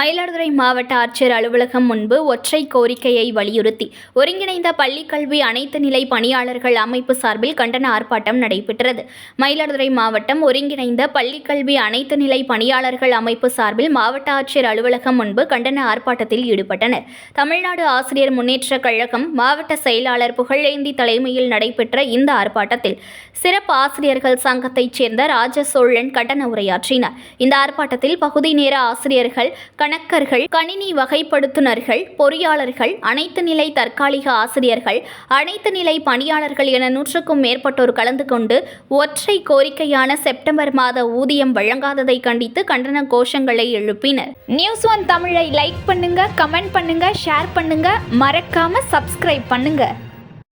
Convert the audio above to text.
மயிலாடுதுறை மாவட்ட ஆட்சியர் அலுவலகம் முன்பு ஒற்றை கோரிக்கையை வலியுறுத்தி ஒருங்கிணைந்த பள்ளிக்கல்வி அனைத்து நிலை பணியாளர்கள் அமைப்பு சார்பில் கண்டன ஆர்ப்பாட்டம் நடைபெற்றது. மயிலாடுதுறை மாவட்டம் ஒருங்கிணைந்த பள்ளிக்கல்வி அனைத்து நிலை பணியாளர்கள் அமைப்பு சார்பில் மாவட்ட ஆட்சியர் அலுவலகம் முன்பு கண்டன ஆர்ப்பாட்டத்தில் ஈடுபட்டனர். தமிழ்நாடு ஆசிரியர் முன்னேற்ற கழகம் மாவட்ட செயலாளர் புகழேந்தி தலைமையில் நடைபெற்ற இந்த ஆர்ப்பாட்டத்தில் சிறப்பு ஆசிரியர்கள் சங்கத்தைச் சேர்ந்த ராஜசோழன் கண்டன உரையாற்றினார். இந்த ஆர்ப்பாட்டத்தில் பகுதி நேர ஆசிரியர்கள், கணக்கர்கள், கணினி வகைப்படுத்துனர்கள், பொறியாளர்கள், அனைத்து நிலை தற்காலிக ஆசிரியர்கள், அனைத்து நிலை பணியாளர்கள் என 100க்கும் மேற்பட்டோர் கலந்து கொண்டு ஒற்றை கோரிக்கையான செப்டம்பர் மாத ஊதியம் வழங்காததை கண்டித்து கண்டன கோஷங்களை எழுப்பினர். News1 தமிழை லைக் பண்ணுங்க, கமெண்ட் பண்ணுங்க, ஷேர் பண்ணுங்க, மறக்காம சப்ஸ்கிரைப் பண்ணுங்க.